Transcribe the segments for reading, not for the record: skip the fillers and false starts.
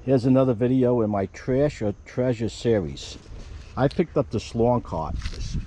Here's another video in my Trash or Treasure series. I picked up this long cart, this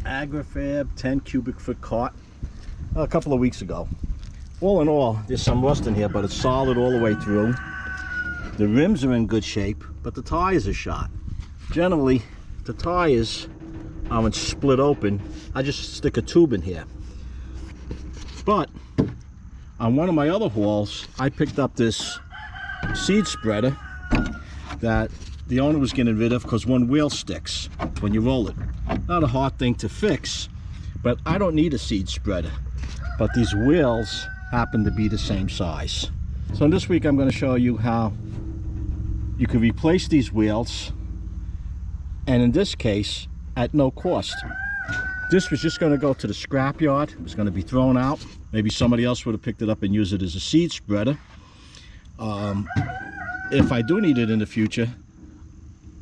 Argi Fab 10 cubic foot cart, a couple of weeks ago. All in all, there's some rust in here, but it's solid all the way through. The rims are in good shape, but the tires are shot. Generally, the tires aren't split open. I just stick a tube in here. But on one of my other hauls, I picked up this seed spreader that the owner was getting rid of because one wheel sticks when you roll it. Not a hard thing to fix, but I don't need a seed spreader. But these wheels happen to be the same size. So this week I'm going to show you how you can replace these wheels, and in this case at no cost. This was just going to go to the scrap yard. It was going to be thrown out. Maybe somebody else would have picked it up and used it as a seed spreader. If I do need it in the future,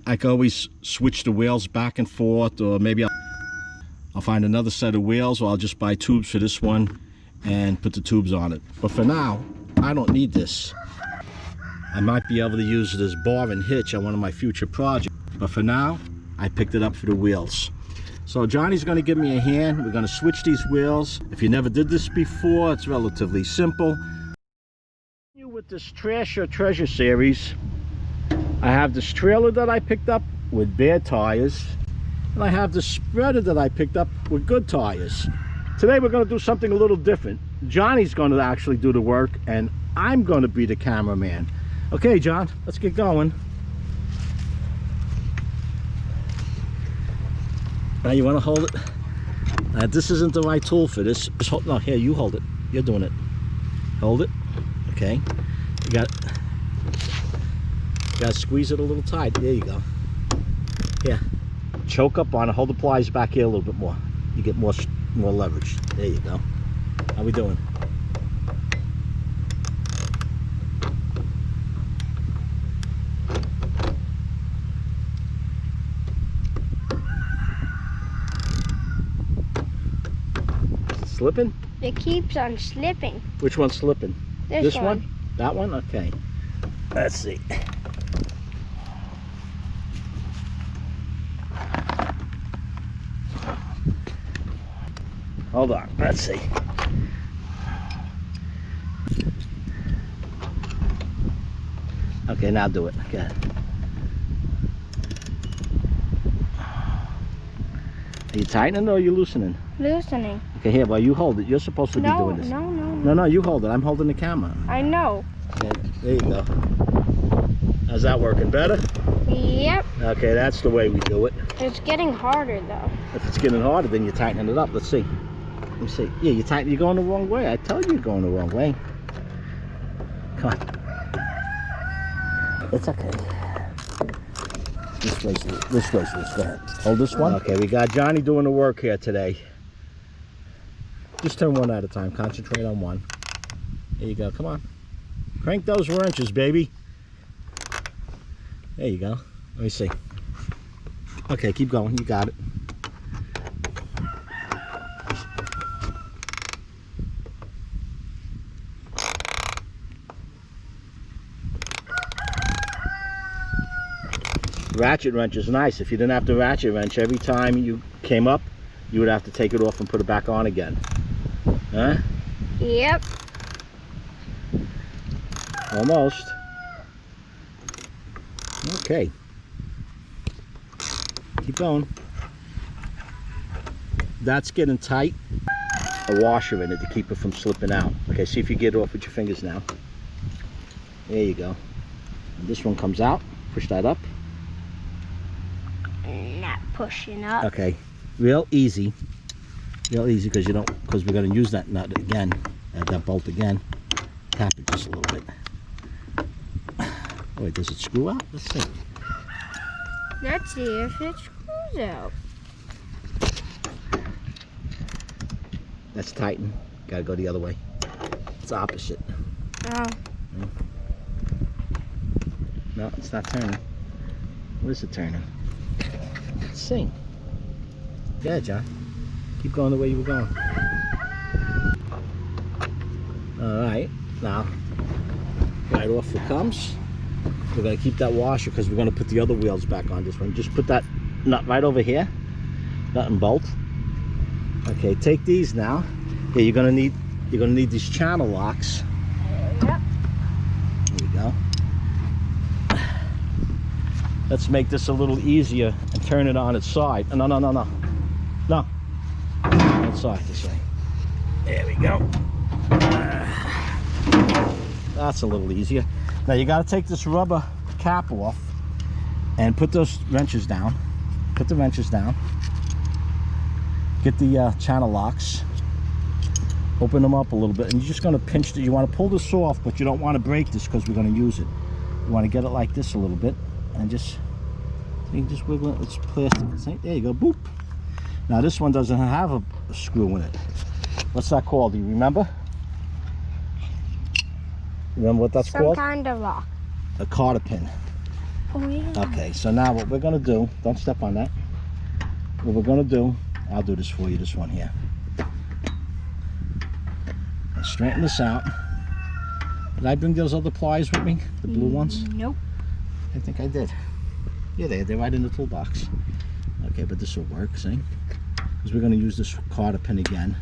I can always switch the wheels back and forth, or maybe I'll find another set of wheels, or I'll just buy tubes for this one and put the tubes on it. But for now, I don't need this. I might be able to use it as bar and hitch on one of my future projects, but for now I picked it up for the wheels. So Johnny's going to give me a hand. We're going to switch these wheels. If you never did this before, it's relatively simple. With this Trash or Treasure series, I have this trailer that I picked up with bad tires, and I have the spreader that I picked up with good tires. Today we're going to do something a little different. Johnny's going to actually do the work, and I'm going to be the cameraman. Okay, John, let's get going. Now you want to hold it. This isn't the right tool for this. Just hold, no, here, you hold it. You're doing it. Hold it. Okay. You got to squeeze it a little tight. There you go. Yeah. Choke up on it. Hold the pliers back here a little bit more. You get more leverage. There you go. How we doing? Slipping? It keeps on slipping. Which one's slipping? This one? That one? Okay. Let's see. Hold on. Let's see. Okay, now do it. Okay. Are you tightening or are you loosening? Loosening. Okay, here, well, you hold it. You're supposed to be doing this. No, you hold it. I'm holding the camera. I know. Okay, there you go. How's that working? Better? Yep. Okay, that's the way we do it. It's getting harder, though. If it's getting harder, then you're tightening it up. Let's see. Let me see. Yeah, you're going the wrong way. I told you you're going the wrong way. Come on. It's okay. This way, go ahead. Hold this one. Okay, we got Johnny doing the work here today. Just turn one at a time. Concentrate on one. There you go. Come on. Crank those wrenches, baby. There you go. Let me see. Okay, keep going. You got it. Ratchet wrench is nice. If you didn't have to ratchet wrench, every time you came up, you would have to take it off and put it back on again. Huh? Yep. Almost. Okay. Keep going. That's getting tight. A washer in it to keep it from slipping out. Okay, see if you get it off with your fingers now. There you go. And this one comes out. Push that up. Not pushing up. Okay. Real easy because we're going to use that nut again, that bolt again. Tap it just a little bit. Oh, wait, does it screw out? Let's see. Let's see if it screws out. That's tighten. Got to go the other way. It's opposite. Oh. No, it's not turning. What is it turning? Let's see. Yeah, John. Keep going the way you were going. Alright, now right off it comes. We're going to keep that washer because we're going to put the other wheels back on this one. Just put that nut right over here, nut and bolt. Okay, take these now. Yeah, you're going to need these channel locks. Yep. There we go. Let's make this a little easier and turn it on its side. No, no, no, no. No. On its side this way. There we go. That's a little easier. Now you got to take this rubber cap off and put those wrenches down. Put the wrenches down. Get the channel locks. Open them up a little bit, and you're just going to pinch it. You want to pull this off, but you don't want to break this because we're going to use it. You want to get it like this a little bit, and just you can just wiggle it. It's plastic. There you go. Boop. Now this one doesn't have a screw in it. What's that called? Do you remember? Remember what that's called? Some kind of lock. A cotter pin. Oh, yeah. Okay, so now what we're going to do, don't step on that. What we're going to do, I'll do this for you, this one here. And straighten this out. Did I bring those other pliers with me? The blue ones? Nope. I think I did. Yeah, they're right in the toolbox. Okay, but this will work, see? Because we're going to use this cotter pin again.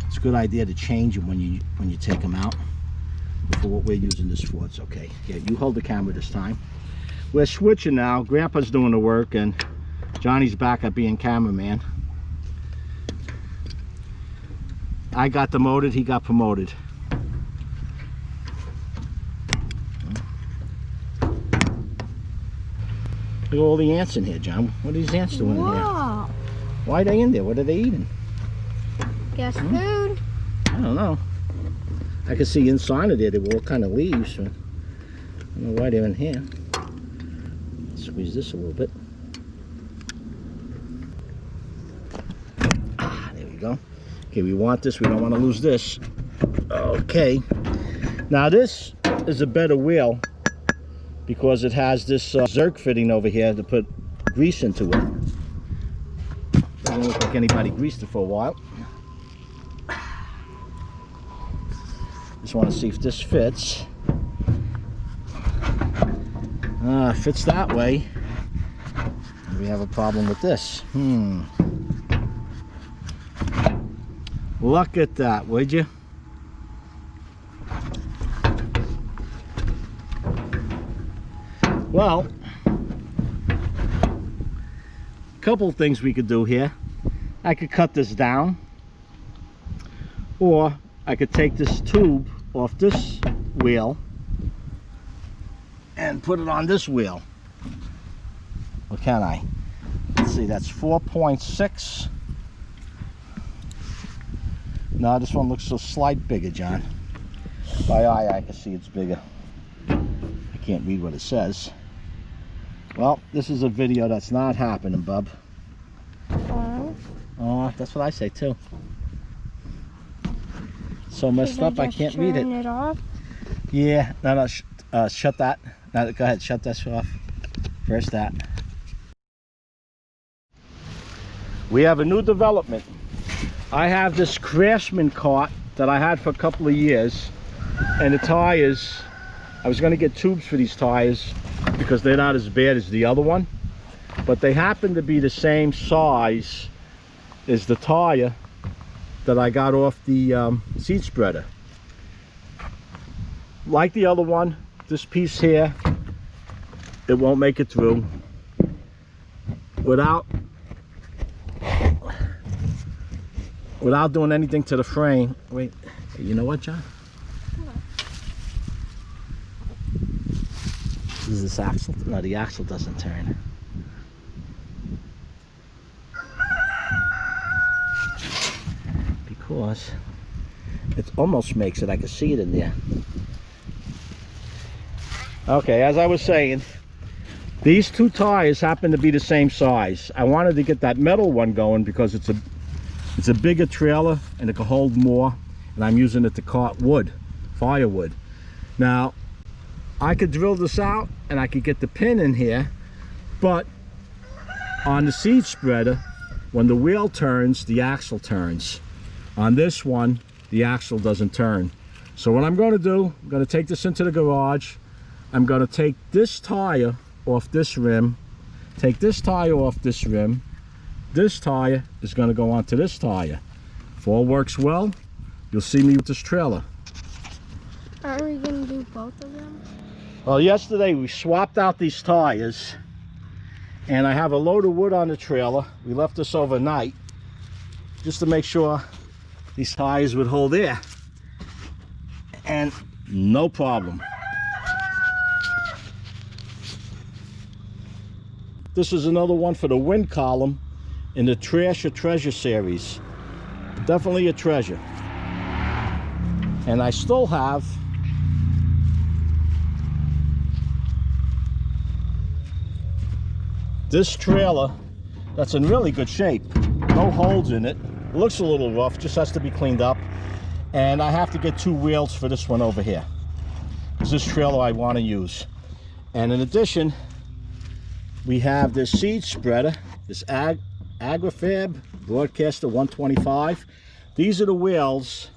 It's a good idea to change them when you take them out. But for what we're using this for, it's okay. Yeah, you hold the camera this time. We're switching now. Grandpa's doing the work, and Johnny's back at being cameraman. I got demoted, he got promoted. Look at all the ants in here, John. What are these ants doing in here? Why are they in there? What are they eating? Guess food. I don't know. I can see inside of there, they were all kind of leaves. So I don't know why they're in here. Squeeze this a little bit. Ah, there we go. Okay, we want this. We don't want to lose this. Okay. Now this is a better wheel because it has this Zerk fitting over here to put grease into it. Doesn't look like anybody greased it for a while. Just want to see if this fits. Fits that way. We have a problem with this. Look at that, would you? Well, a couple things we could do here. I could cut this down, or I could take this tube off this wheel and put it on this wheel. Or can I? Let's see, that's 4.6. No, this one looks a slight bigger, John. By eye, I can see it's bigger. I can't read what it says. Well, this is a video that's not happening, bub. Oh, that's what I say too. So messed up, I can't read it. Turn it off? Yeah, no, shut that. No, go ahead, shut that off. First that. We have a new development. I have this Craftsman cart that I had for a couple of years, and the tires, I was going to get tubes for these tires because they're not as bad as the other one, but they happen to be the same size as the tire that I got off the seed spreader. Like the other one, this piece here, it won't make it through without doing anything to the frame. Wait, you know what, John? Is this axle? No, the axle doesn't turn. Because it almost makes it, I can see it in there. Okay, as I was saying, these two tires happen to be the same size. I wanted to get that metal one going because it's a bigger trailer and it can hold more, and I'm using it to cart wood, firewood. Now, I could drill this out and I could get the pin in here, but on the seed spreader, when the wheel turns, the axle turns. On this one, the axle doesn't turn. So what I'm going to do, I'm going to take this into the garage. I'm going to take this tire off this rim, take this tire off this rim. This tire is going to go onto this tire. If all works well, you'll see me with this trailer. Are we going to do both of them? Well, yesterday we swapped out these tires, and I have a load of wood on the trailer. We left this overnight just to make sure these tires would hold air, and no problem. This is another one for the wind column in the Trash or Treasure series. Definitely a treasure. And I still have this trailer that's in really good shape. No holes in it. It looks a little rough, just has to be cleaned up. And I have to get 2 wheels for this one over here. It's this trailer I want to use. And in addition, we have this seed spreader, this Argi Fab Broadcaster 125. These are the wheels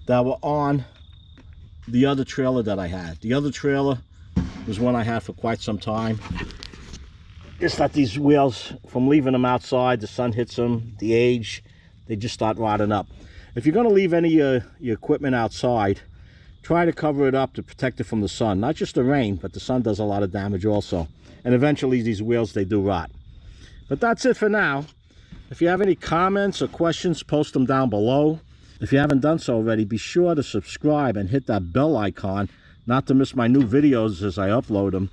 that were on the other trailer that I had. The other trailer was one I had for quite some time. It's that these wheels, from leaving them outside, the sun hits them, the age, they just start rotting up. If you're going to leave any of your equipment outside, try to cover it up to protect it from the sun. Not just the rain, but the sun does a lot of damage also. And eventually these wheels, they do rot. But that's it for now. If you have any comments or questions, post them down below. If you haven't done so already, be sure to subscribe and hit that bell icon, not to miss my new videos as I upload them.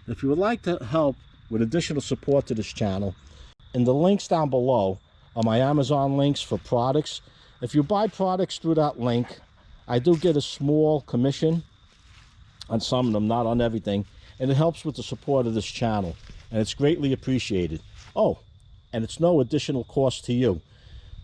If you would like to help with additional support to this channel, in the links down below are my Amazon links for products. If you buy products through that link, I do get a small commission on some of them, not on everything, and it helps with the support of this channel, and it's greatly appreciated. Oh, and it's no additional cost to you.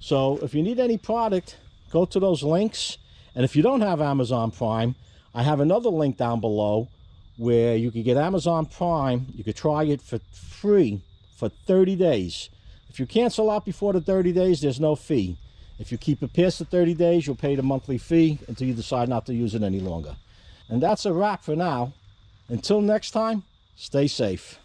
So if you need any product, go to those links. And if you don't have Amazon Prime, I have another link down below where you can get Amazon Prime. You could try it for free for 30 days. If you cancel out before the 30 days, there's no fee. If you keep it past the 30 days, you'll pay the monthly fee until you decide not to use it any longer. And that's a wrap for now. Until next time, stay safe.